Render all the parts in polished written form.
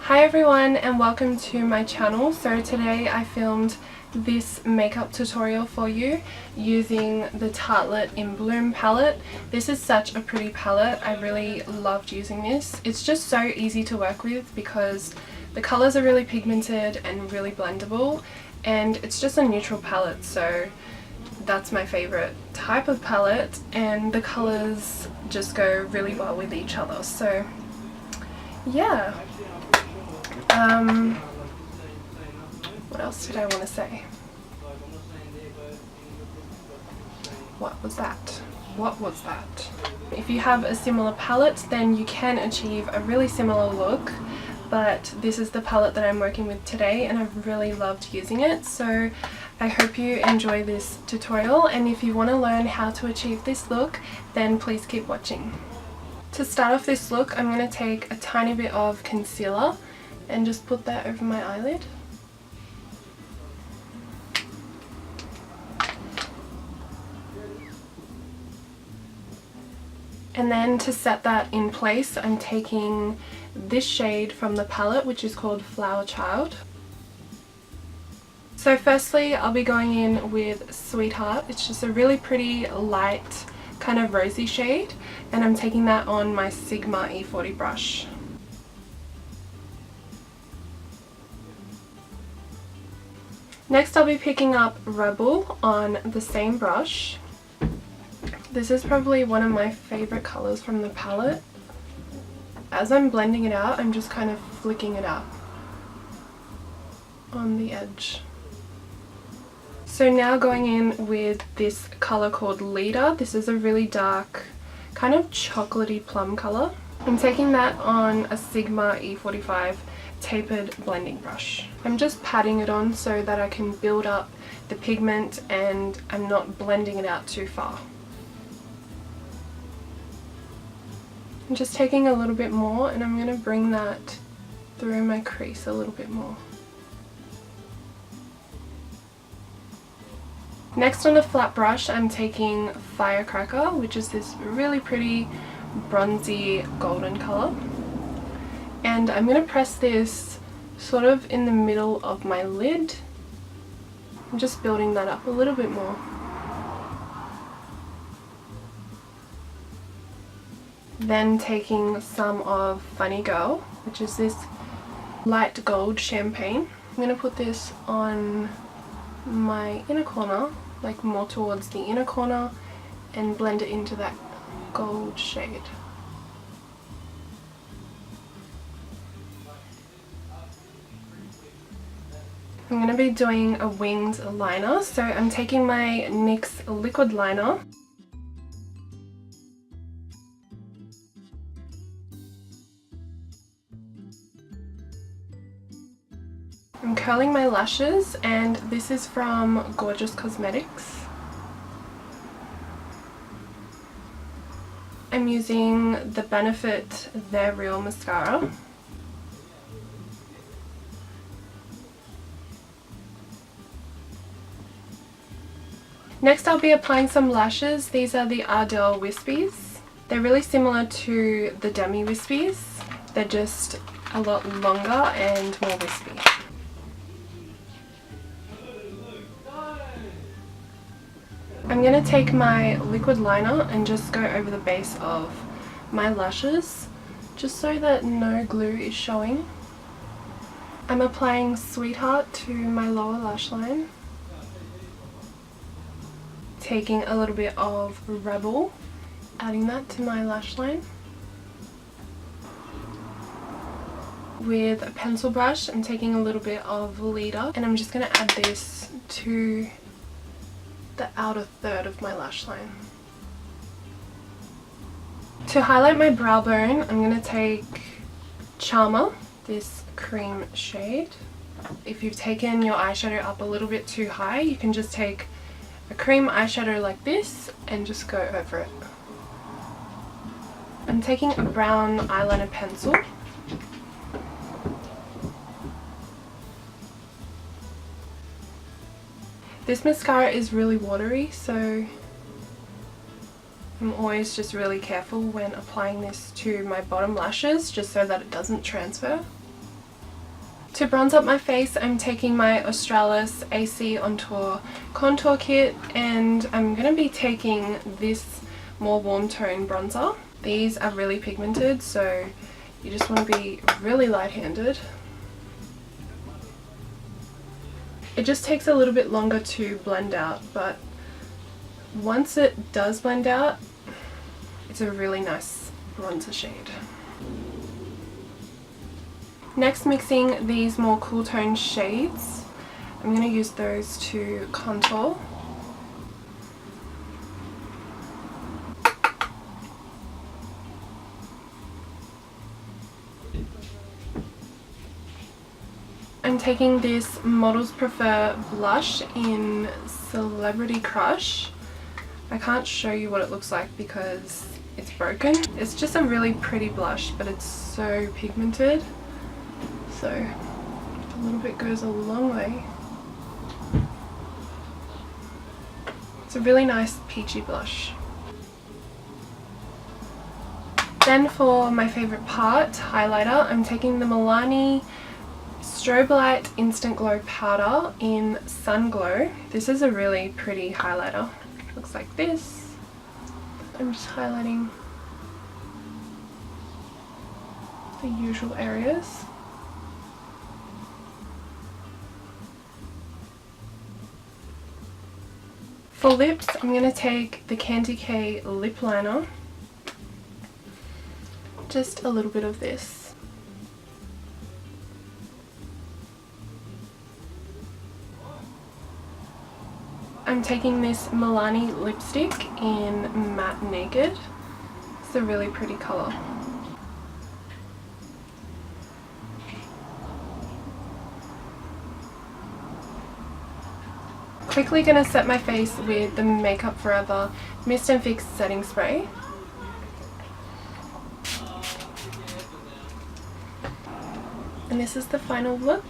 Hi everyone and welcome to my channel. So today I filmed this makeup tutorial for you using the Tartelette in Bloom palette. This is such a pretty palette. I really loved using this. It's just so easy to work with because the colours are really pigmented and really blendable, and it's just a neutral palette, so that's my favourite type of palette, and the colours just go really well with each other. So yeah. What else did I want to say? What was that? If you have a similar palette, then you can achieve a really similar look, but this is the palette that I'm working with today and I've really loved using it. So I hope you enjoy this tutorial, and if you want to learn how to achieve this look, then please keep watching. To start off this look, I'm going to take a tiny bit of concealer and just put that over my eyelid. And then to set that in place, I'm taking this shade from the palette, which is called Flower Child. So firstly, I'll be going in with Sweetheart. It's just a really pretty light kind of rosy shade, and I'm taking that on my Sigma E40 brush. Next I'll be picking up Rebel on the same brush. This is probably one of my favourite colours from the palette. As I'm blending it out, I'm just kind of flicking it up on the edge. So now going in with this colour called Leader. This is a really dark, kind of chocolatey plum colour. I'm taking that on a Sigma E45 tapered blending brush. I'm just patting it on so that I can build up the pigment and I'm not blending it out too far. I'm just taking a little bit more and I'm going to bring that through my crease a little bit more. Next, on a flat brush, I'm taking Firecracker, which is this really pretty bronzy golden colour. And I'm going to press this sort of in the middle of my lid. I'm just building that up a little bit more. Then taking some of Funny Girl, which is this light gold champagne. I'm going to put this on my inner corner, like more towards the inner corner, and blend it into that gold shade. I'm going to be doing a winged liner, so I'm taking my NYX liquid liner. I'm curling my lashes, and this is from Gorgeous Cosmetics. I'm using the Benefit They're Real mascara. Next I'll be applying some lashes. These are the Ardell Wispies. They're really similar to the Demi Wispies. They're just a lot longer and more wispy. I'm going to take my liquid liner and just go over the base of my lashes, just so that no glue is showing. I'm applying Sweetheart to my lower lash line. Taking a little bit of Rebel, adding that to my lash line. With a pencil brush, I'm taking a little bit of Leader, and I'm just going to add this to the outer third of my lash line. To highlight my brow bone, I'm going to take Charmer, this cream shade. If you've taken your eyeshadow up a little bit too high, you can just take a cream eyeshadow like this and just go over it. I'm taking a brown eyeliner pencil. This mascara is really watery, so I'm always just really careful when applying this to my bottom lashes, just so that it doesn't transfer. To bronze up my face, I'm taking my Australis AC On Tour contour kit, and I'm going to be taking this more warm tone bronzer. These are really pigmented, so you just want to be really light-handed. It just takes a little bit longer to blend out, but once it does blend out, it's a really nice bronzer shade. Next, mixing these more cool tone shades, I'm going to use those to contour. I'm taking this Models Prefer blush in Celebrity Crush. I can't show you what it looks like because it's broken. It's just a really pretty blush, but it's so pigmented. So a little bit goes a long way. It's a really nice peachy blush. Then for my favorite part, highlighter, I'm taking the Milani Strobe Light Instant Glow Powder in Sun Glow. This is a really pretty highlighter. Looks like this. I'm just highlighting the usual areas. For lips, I'm going to take the Candy K lip liner. Just a little bit of this. I'm taking this Milani lipstick in Matte Naked. It's a really pretty colour. Quickly gonna set my face with the Makeup Forever Mist and Fix Setting Spray. And this is the final look.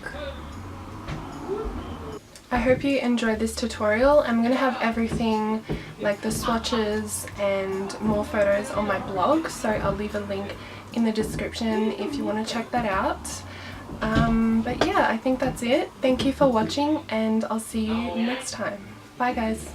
I hope you enjoyed this tutorial. I'm going to have everything like the swatches and more photos on my blog, so I'll leave a link in the description if you want to check that out. But yeah, I think that's it. Thank you for watching, and I'll see you next time. Bye guys.